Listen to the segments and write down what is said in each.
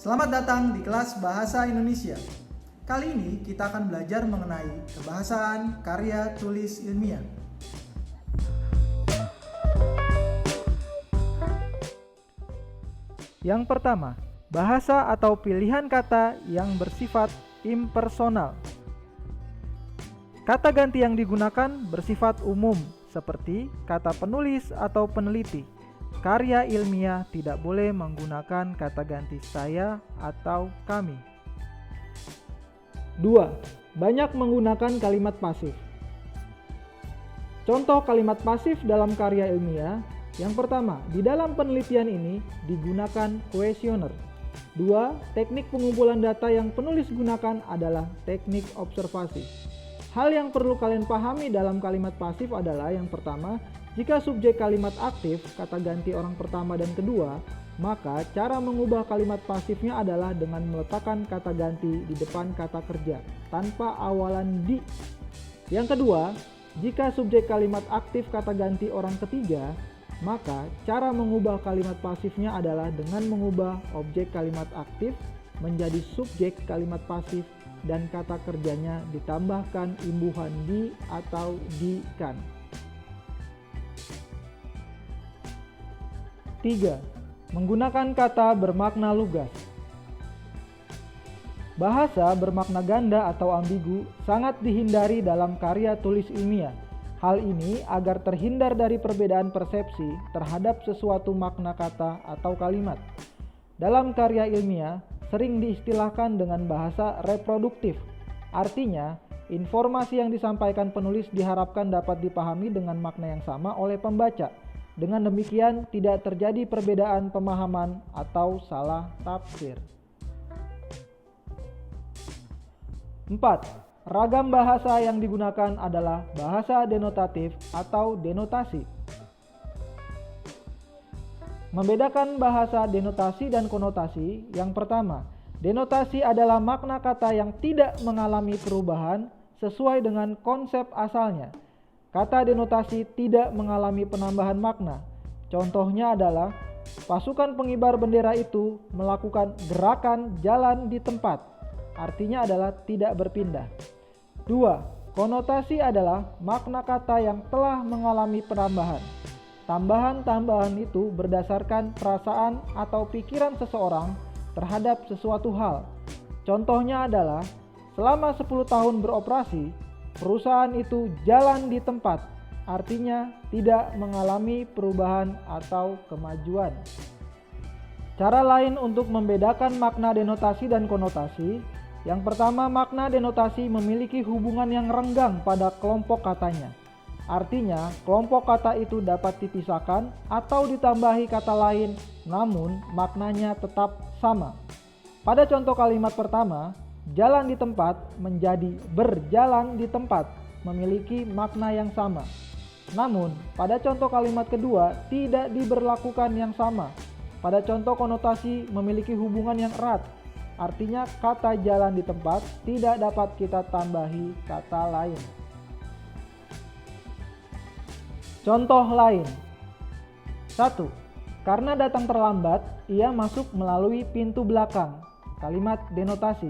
Selamat datang di kelas Bahasa Indonesia. Kali ini kita akan belajar mengenai kebahasaan karya tulis ilmiah. Yang pertama, bahasa atau pilihan kata yang bersifat impersonal. Kata ganti yang digunakan bersifat umum, seperti kata penulis atau peneliti. Karya ilmiah tidak boleh menggunakan kata ganti saya atau kami. 2. Banyak menggunakan kalimat pasif. Contoh kalimat pasif dalam karya ilmiah. Yang pertama, di dalam penelitian ini digunakan kuesioner. 2. Teknik pengumpulan data yang penulis gunakan adalah teknik observasi. Hal yang perlu kalian pahami dalam kalimat pasif adalah yang pertama, jika subjek kalimat aktif, kata ganti orang pertama dan kedua, maka cara mengubah kalimat pasifnya adalah dengan meletakkan kata ganti di depan kata kerja tanpa awalan di. Yang kedua, jika subjek kalimat aktif kata ganti orang ketiga, maka cara mengubah kalimat pasifnya adalah dengan mengubah objek kalimat aktif menjadi subjek kalimat pasif dan kata kerjanya ditambahkan imbuhan di atau di-kan. 3. Menggunakan kata bermakna lugas. Bahasa bermakna ganda atau ambigu sangat dihindari dalam karya tulis ilmiah. Hal ini agar terhindar dari perbedaan persepsi terhadap sesuatu makna kata atau kalimat. Dalam karya ilmiah sering diistilahkan dengan bahasa reproduktif. Artinya, informasi yang disampaikan penulis diharapkan dapat dipahami dengan makna yang sama oleh pembaca. Dengan demikian, tidak terjadi perbedaan pemahaman atau salah tafsir. 4. Ragam bahasa yang digunakan adalah bahasa denotatif atau denotasi. Membedakan bahasa denotasi dan konotasi. Yang pertama, denotasi adalah makna kata yang tidak mengalami perubahan sesuai dengan konsep asalnya. Kata denotasi tidak mengalami penambahan makna. Contohnya adalah pasukan pengibar bendera itu melakukan gerakan jalan di tempat. Artinya adalah tidak berpindah. 2. Konotasi adalah makna kata yang telah mengalami penambahan. Tambahan-tambahan itu berdasarkan perasaan atau pikiran seseorang terhadap sesuatu hal. Contohnya adalah selama 10 tahun beroperasi, perusahaan itu jalan di tempat, artinya tidak mengalami perubahan atau kemajuan. Cara lain untuk membedakan makna denotasi dan konotasi. Yang pertama, makna denotasi memiliki hubungan yang renggang pada kelompok katanya. Artinya, kelompok kata itu dapat dipisahkan atau ditambahi kata lain, namun maknanya tetap sama. Pada contoh kalimat pertama, jalan di tempat menjadi berjalan di tempat, memiliki makna yang sama. Namun, pada contoh kalimat kedua tidak diberlakukan yang sama. Pada contoh konotasi memiliki hubungan yang erat. Artinya kata jalan di tempat tidak dapat kita tambahi kata lain. Contoh lain. 1. Karena datang terlambat, ia masuk melalui pintu belakang. Kalimat denotasi.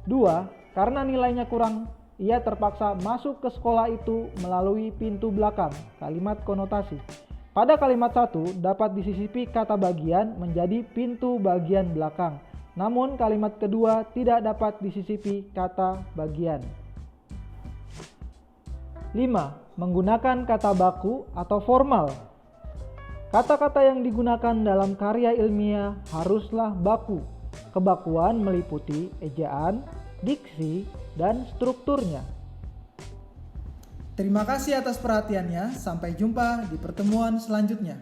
2. Karena nilainya kurang, ia terpaksa masuk ke sekolah itu melalui pintu belakang. Kalimat konotasi. Pada kalimat 1 dapat disisipi kata bagian menjadi pintu bagian belakang. Namun kalimat kedua tidak dapat disisipi kata bagian. 5. Menggunakan kata baku atau formal. Kata-kata yang digunakan dalam karya ilmiah haruslah baku. Kebakuan meliputi ejaan, diksi, dan strukturnya. Terima kasih atas perhatiannya. Sampai jumpa di pertemuan selanjutnya.